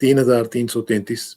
3333।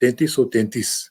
3333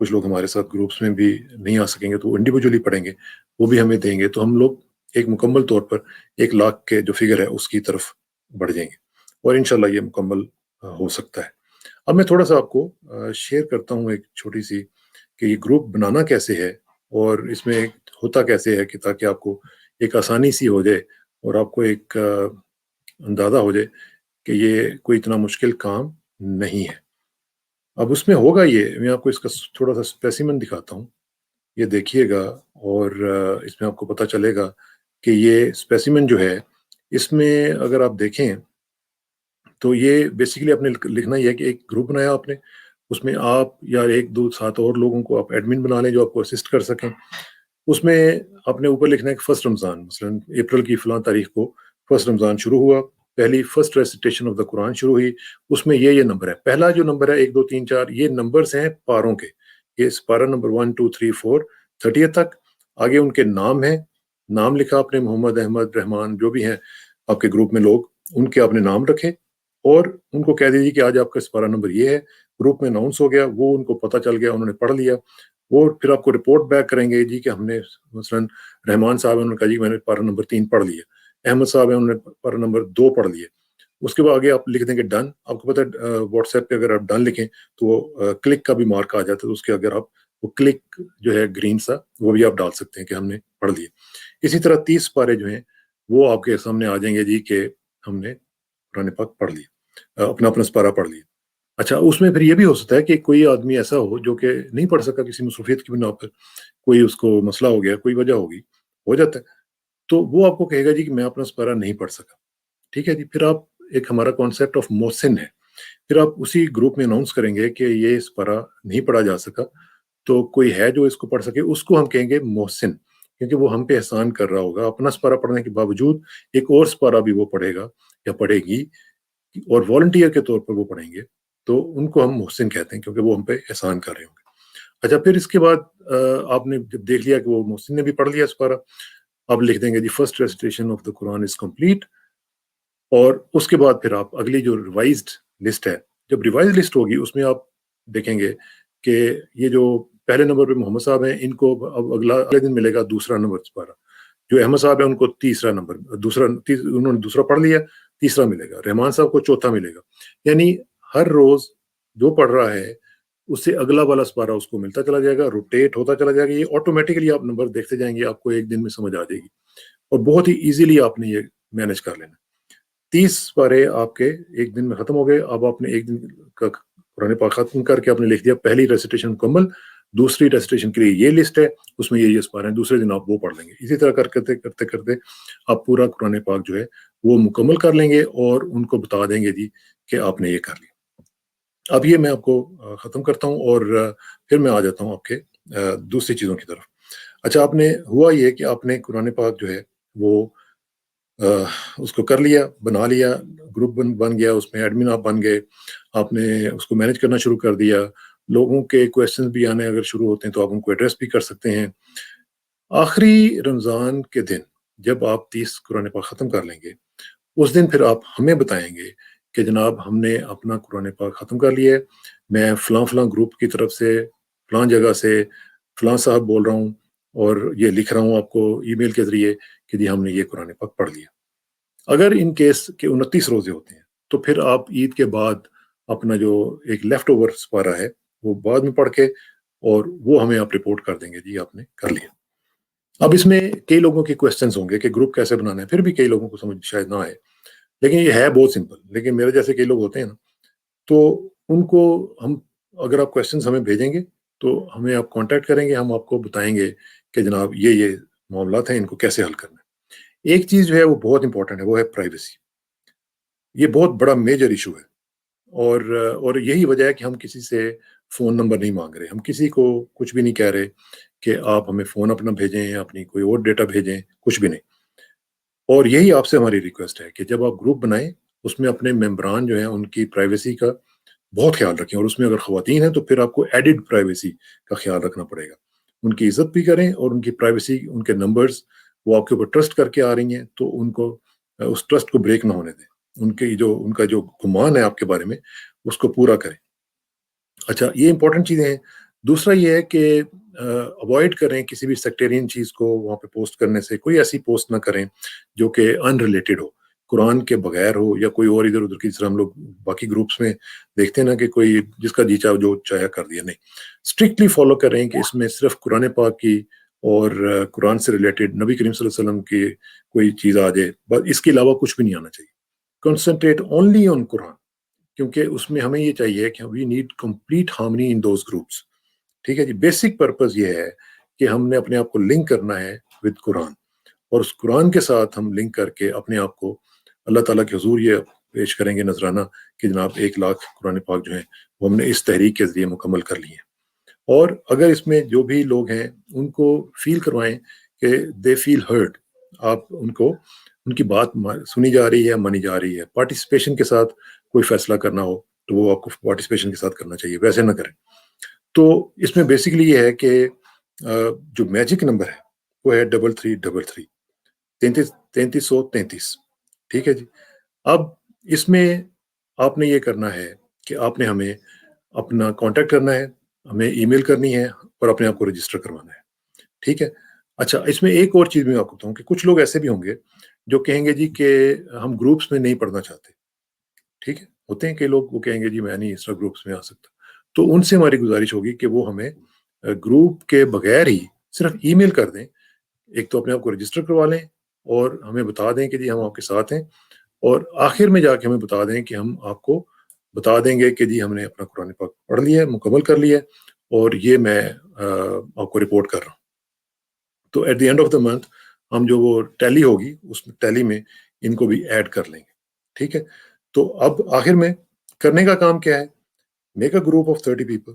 کچھ لوگ ہمارے ساتھ گروپس میں بھی نہیں آ سکیں گے تو انڈیویجولی پڑھیں گے، وہ بھی ہمیں دیں گے، تو ہم لوگ ایک مکمل طور پر 1,00,000 کے جو فگر ہے اس کی طرف بڑھ جائیں گے، اور انشاءاللہ یہ مکمل ہو سکتا ہے۔ اب میں تھوڑا سا آپ کو شیئر کرتا ہوں ایک چھوٹی سی کہ یہ گروپ بنانا کیسے ہے اور اس میں ہوتا کیسے ہے، کہ تاکہ آپ کو ایک آسانی سی ہو جائے اور آپ کو ایک اندازہ ہو جائے کہ یہ کوئی اتنا مشکل کام نہیں ہے۔ اب اس میں ہوگا یہ، میں آپ کو اس کا تھوڑا سا اسپیسیمن دکھاتا ہوں، یہ دیکھیے گا، اور اس میں آپ کو پتہ چلے گا کہ یہ اسپیسیمن جو ہے اس میں اگر آپ دیکھیں تو یہ بیسیکلی آپ نے لکھنا یہ ہے کہ ایک گروپ بنایا آپ نے، اس میں آپ یا 1 2 7 اور لوگوں کو آپ ایڈمن بنا لیں جو آپ کو اسسٹ کر سکیں۔ اس میں آپ نے اوپر لکھنا ہے کہ فرسٹ رمضان، مثلا اپریل کی فلاں تاریخ کو فرسٹ رمضان شروع ہوا، پہلی فرسٹ ریسیٹیشن آف دا قرآن شروع ہوئی، اس میں یہ نمبر ہے، پہلا جو نمبر ہے 1 2 3 4 یہ نمبرز ہیں پاروں کے، یہ پارا نمبر 1 2 3 4 30 تک، آگے ان کے نام ہیں، نام لکھا آپ نے، محمد، احمد، رحمان، جو بھی ہیں آپ کے گروپ میں لوگ، ان کے آپ نے نام رکھے، اور ان کو کہہ دیجیے کہ آج آپ کا سپارہ نمبر یہ ہے، گروپ میں اناؤنس ہو گیا، وہ ان کو پتہ چل گیا، انہوں نے پڑھ لیا، وہ پھر آپ کو رپورٹ بیک کریں گے جی کہ ہم نے مثلا رحمان صاحب ہیں، انہوں نے کہا جی میں نے پارہ نمبر 3 پڑھ لیا، احمد صاحب ہیں، انہوں نے پارہ نمبر 2 پڑھ لیا، اس کے بعد آگے آپ لکھ دیں گے ڈن۔ آپ کو پتہ ہے واٹس ایپ پہ اگر آپ ڈن لکھیں تو وہ کلک کا بھی مارک آ جاتا ہے، تو اس کے اگر آپ وہ کلک جو ہے گرین سا وہ بھی آپ ڈال سکتے ہیں کہ ہم نے پڑھ لیا۔ اسی طرح 30 پارے جو ہیں وہ آپ کے سامنے آ جائیں گے جی کہ ہم نے قرآن پاک پڑھ لیا، اپنا اپنا سپارہ پڑھ لیا۔ اچھا، اس میں پھر یہ بھی ہو سکتا ہے کہ کوئی آدمی ایسا ہو جو کہ نہیں پڑھ سکا کسی مصروفیت کی بنا پر، کوئی اس کو مسئلہ ہو گیا، کوئی وجہ ہوگی، ہو جاتا ہے، تو وہ آپ کو کہے گا جی کہ میں اپنا سپارہ نہیں پڑھ سکا، ٹھیک ہے جی، پھر آپ ایک ہمارا کانسیپٹ آف محسن ہے، پھر آپ اسی گروپ میں اناؤنس کریں گے کہ یہ سپارہ نہیں پڑھا جا سکا، تو کوئی ہے جو اس کو پڑھ سکے، اس کو ہم کہیں گے محسن، کیونکہ وہ ہم پہ احسان کر رہا ہوگا، اپنا سپارہ پڑھنے کے باوجود ایک اور سپارہ بھی وہ پڑھے گا یا پڑھے گی، اور والنٹیئر کے طور پر وہ پڑھیں گے، تو ان کو ہم محسن کہتے ہیں کیونکہ وہ ہم پہ احسان کر رہے ہوں گے۔ اچھا، پھر اس کے بعد آپ نے جب دیکھ لیا کہ وہ محسن نے بھی پڑھ لیا سپارہ، آپ لکھ دیں گے جی first recitation of the Quran is complete, اور اس کے بعد پھر آپ اگلی جو ریوائزڈ لسٹ ہے، جب ریوائز لسٹ ہوگی اس میں آپ دیکھیں گے کہ یہ جو پہلے نمبر پہ محمد صاحب ہیں، ان کو اب اگلے دن ملے گا دوسرا نمبر سپارہ، جو احمد صاحب ہیں ان کو تیسرا نمبر، انہوں نے دوسرا پڑھ لیا، تیسرا ملے گا، رحمان صاحب کو چوتھا ملے گا، یعنی ہر روز جو پڑھ رہا ہے اس سے اگلا والا سپارہ اس کو ملتا چلا جائے گا، روٹیٹ ہوتا چلا جائے گا، یہ آٹومیٹکلی آپ نمبر دیکھتے جائیں گے، آپ کو ایک دن میں سمجھ آ جائے گی، اور بہت ہی ایزیلی آپ نے یہ مینج کر لینا۔ 30 پارے آپ کے ایک دن میں ختم ہو گئے، اب آپ نے ایک دن کا قرآن پاک ختم کر کے آپ نے لکھ دیا پہلی ریسیٹیشن مکمل، دوسری ریسیٹیشن کے لیے یہ لسٹ ہے، اس میں یہ سپارے ہیں، دوسرے دن آپ وہ پڑھ لیں گے، اسی طرح کرتے کرتے آپ پورا قرآن پاک جو ہے وہ مکمل کر لیں گے، اور ان کو بتا دیں گے جی کہ آپ نے یہ کر لیا۔ اب یہ میں آپ کو ختم کرتا ہوں، اور پھر میں آ جاتا ہوں آپ کے دوسری چیزوں کی طرف۔ اچھا، آپ نے ہوا یہ کہ آپ نے قرآن پاک جو ہے وہ اس کو کر لیا، بنا لیا، گروپ بن گیا، اس میں ایڈمن آپ بن گئے، آپ نے اس کو مینج کرنا شروع کر دیا، لوگوں کے کویسچنز بھی آنے اگر شروع ہوتے ہیں تو آپ ان کو ایڈریس بھی کر سکتے ہیں۔ آخری رمضان کے دن جب آپ 30 قرآن پاک ختم کر لیں گے، اس دن پھر آپ ہمیں بتائیں گے کہ جناب ہم نے اپنا قرآن پاک ختم کر لیا ہے، میں فلاں فلاں گروپ کی طرف سے، فلاں جگہ سے فلاں صاحب بول رہا ہوں، اور یہ لکھ رہا ہوں آپ کو ای میل کے ذریعے کہ جی ہم نے یہ قرآن پاک پڑھ لیا۔ اگر ان کیس کے 29 روزے ہوتے ہیں تو پھر آپ عید کے بعد اپنا جو ایک لیفٹ اوور سپارہ ہے وہ بعد میں پڑھ کے، اور وہ ہمیں آپ رپورٹ کر دیں گے جی آپ نے کر لیا۔ اب اس میں کئی لوگوں کے کویسچنز ہوں گے کہ گروپ کیسے بنانا ہے، پھر بھی کئی لوگوں کو سمجھ شاید نہ آئے، لیکن یہ ہے بہت سمپل، لیکن میرے جیسے کئی لوگ ہوتے ہیں نا، تو ان کو ہم، اگر آپ کویسچنز ہمیں بھیجیں گے تو ہمیں آپ کانٹیکٹ کریں گے، ہم آپ کو بتائیں گے کہ جناب یہ معاملات ہیں، ان کو کیسے حل کرنا ہے۔ ایک چیز جو ہے وہ بہت امپورٹنٹ ہے، وہ ہے پرائیویسی، یہ بہت بڑا میجر ایشو ہے، اور یہی وجہ ہے کہ ہم کسی سے فون نمبر نہیں مانگ رہے، ہم کسی کو کچھ بھی نہیں کہہ رہے کہ آپ ہمیں فون اپنا بھیجیں، اپنی کوئی اور ڈیٹا بھیجیں، کچھ بھی نہیں، اور یہی آپ سے ہماری ریکویسٹ ہے کہ جب آپ گروپ بنائیں اس میں اپنے ممبران جو ہیں ان کی پرائیویسی کا بہت خیال رکھیں، اور اس میں اگر خواتین ہیں تو پھر آپ کو ایڈڈ پرائیویسی کا خیال رکھنا پڑے گا، ان کی عزت بھی کریں، اور ان کی پرائیویسی، ان کے نمبرز وہ آپ کے اوپر ٹرسٹ کر کے آ رہی ہیں تو ان کو اس ٹرسٹ کو بریک نہ ہونے دیں، ان کا جو گمان ہے آپ کے بارے میں اس کو پورا کریں۔ اچھا، یہ امپورٹنٹ چیزیں ہیں۔ دوسرا یہ ہے کہ اوائڈ کریں کسی بھی سیکٹیرین چیز کو وہاں پہ پوسٹ کرنے سے. کوئی ایسی پوسٹ نہ کریں جو کہ ان ریلیٹڈ ہو, قرآن کے بغیر ہو, یا کوئی اور ادھر ادھر کی, طرح ہم لوگ باقی گروپس میں دیکھتے ہیں نا کہ کوئی جس کا جی چاہا جو چاہا کر دیا. نہیں, اسٹرکٹلی فالو کریں کہ اس میں صرف قرآن پاک کی اور قرآن سے ریلیٹڈ نبی کریم صلی اللہ علیہ وسلم کی کوئی چیز آ جائے, بس اس کے علاوہ کچھ بھی نہیں آنا چاہیے. کنسنٹریٹ اونلی آن قرآن, کیونکہ اس میں ہمیں یہ چاہیے کہ we need complete harmony in those groups. ٹھیک ہے جی. بیسک پرپز یہ ہے کہ ہم نے اپنے آپ کو لنک کرنا ہے ود قرآن, اور اس قرآن کے ساتھ ہم لنک کر کے اپنے آپ کو اللہ تعالیٰ کے حضور یہ پیش کریں گے نذرانہ کہ جناب 1 لاکھ قرآن پاک جو ہیں وہ ہم نے اس تحریک کے ذریعے مکمل کر لی ہیں. اور اگر اس میں جو بھی لوگ ہیں ان کو فیل کروائیں کہ دے فیل ہرٹ, آپ ان کو ان کی بات سنی جا رہی ہے, مانی جا رہی ہے. پارٹیسپیشن کے ساتھ کوئی فیصلہ کرنا ہو تو وہ آپ کو پارٹیسپیشن کے ساتھ کرنا چاہیے, ویسے نہ کریں. تو اس میں بیسکلی یہ ہے کہ جو میجک نمبر ہے وہ ہے 3333 3333. ٹھیک ہے جی. اب اس میں آپ نے یہ کرنا ہے کہ آپ نے ہمیں اپنا کانٹیکٹ کرنا ہے, ہمیں ای میل کرنی ہے اور اپنے آپ کو رجسٹر کروانا ہے. ٹھیک ہے. اچھا, اس میں ایک اور چیز میں آپ کو بتاؤں کہ کچھ لوگ ایسے بھی ہوں گے جو کہیں گے جی کہ ہم گروپس میں نہیں پڑھنا چاہتے. ٹھیک ہے, ہوتے ہیں کہ لوگ وہ کہیں گے جی میں نہیں اس طرح گروپس میں آ سکتا. تو ان سے ہماری گزارش ہوگی کہ وہ ہمیں گروپ کے بغیر ہی صرف ای میل کر دیں. ایک تو اپنے آپ کو رجسٹر کروا لیں اور ہمیں بتا دیں کہ جی ہم آپ کے ساتھ ہیں, اور آخر میں جا کے ہمیں بتا دیں کہ ہم آپ کو بتا دیں گے کہ جی ہم نے اپنا قرآن پاک پڑھ لیا ہے, مکمل کر لیا ہے, اور یہ میں آپ کو رپورٹ کر رہا ہوں. تو at the end of the month ہم جو وہ ٹیلی ہوگی اس ٹیلی میں ان کو بھی ایڈ کر لیں گے. ٹھیک ہے. تو اب آخر میں کرنے کا کام کیا ہے؟ Make a group of 30 people.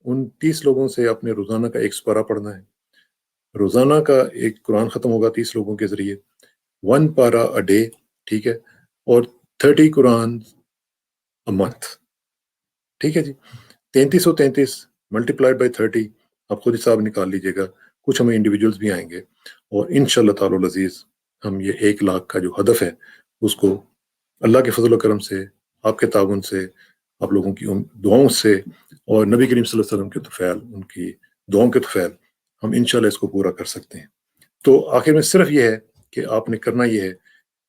ان 30 لوگوں سے اپنے روزانہ کا 1 سپارہ پڑھنا ہے. روزانہ کا ایک قرآن ختم ہوگا 30 لوگوں کے ذریعے, 1 پارا اے ڈے. ٹھیک ہے. اور 30 قرآن اے منتھ. ٹھیک ہے جی. 3333 ملٹیپلائڈ بائی 30, آپ خود حساب نکال لیجیے گا. کچھ ہمیں انڈیویجولز بھی آئیں گے, اور انشاءاللہ تعالی العزیز ہم یہ 1 لاکھ کا جو ہدف ہے اس کو اللہ کے فضل و کرم سے, آپ کے تعاون سے, آپ لوگوں کی دعاؤں سے, اور نبی کریم صلی اللہ علیہ وسلم کے طفیل, ان کی دعاؤں کے طفیل, ہم انشاءاللہ اس کو پورا کر سکتے ہیں. تو آخر میں صرف یہ ہے کہ آپ نے کرنا یہ ہے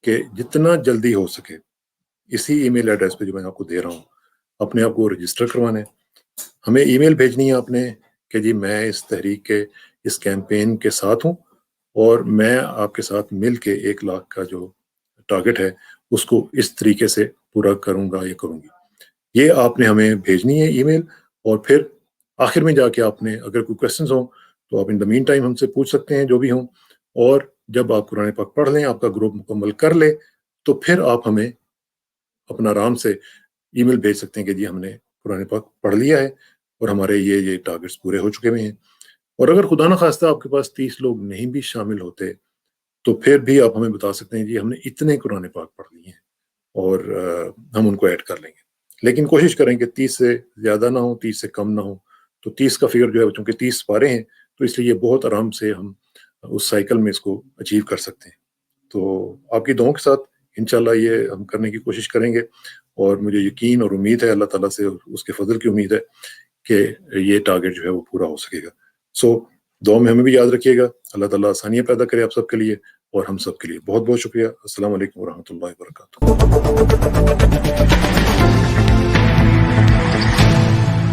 کہ جتنا جلدی ہو سکے اسی ای میل ایڈریس پہ جو میں آپ کو دے رہا ہوں اپنے آپ کو رجسٹر کروانا ہے. ہمیں ای میل بھیجنی ہے آپ نے کہ جی میں اس تحریک کے اس کیمپین کے ساتھ ہوں, اور میں آپ کے ساتھ مل کے 1 لاکھ کا جو ٹارگٹ ہے اس کو اس طریقے سے پورا کروں گا یا کروں گی. یہ آپ نے ہمیں بھیجنی ہے ای میل, اور پھر آخر میں جا کے آپ نے اگر کوئی کویسچنز ہوں تو آپ ان دا مین ٹائم ہم سے پوچھ سکتے ہیں جو بھی ہوں. اور جب آپ قرآن پاک پڑھ لیں, آپ کا گروپ مکمل کر لے, تو پھر آپ ہمیں اپنا آرام سے ای میل بھیج سکتے ہیں کہ جی ہم نے قرآن پاک پڑھ لیا ہے اور ہمارے یہ ٹارگٹس پورے ہو چکے ہوئے ہیں. اور اگر خدا نخواستہ آپ کے پاس 30 لوگ نہیں بھی شامل ہوتے تو پھر بھی آپ ہمیں بتا سکتے ہیں جی ہم نے اتنے قرآن پاک پڑھ لیے ہیں, اور ہم ان کو ایڈ کر لیں گے. لیکن کوشش کریں کہ 30 سے زیادہ نہ ہو, 30 سے کم نہ ہو. تو 30 کا فگر جو ہے چونکہ 30 پارے ہیں تو اس لیے بہت آرام سے ہم اس سائیکل میں اس کو اچیو کر سکتے ہیں. تو آپ کی دعاؤں کے ساتھ انشاءاللہ یہ ہم کرنے کی کوشش کریں گے, اور مجھے یقین اور امید ہے اللہ تعالیٰ سے, اس کے فضل کی امید ہے کہ یہ ٹارگٹ جو ہے وہ پورا ہو سکے گا. سو دعا میں ہمیں بھی یاد رکھیے گا. اللہ تعالیٰ آسانیاں پیدا کرے آپ سب کے لیے اور ہم سب کے لیے. بہت بہت شکریہ. السلام علیکم ورحمۃ اللہ وبرکاتہ.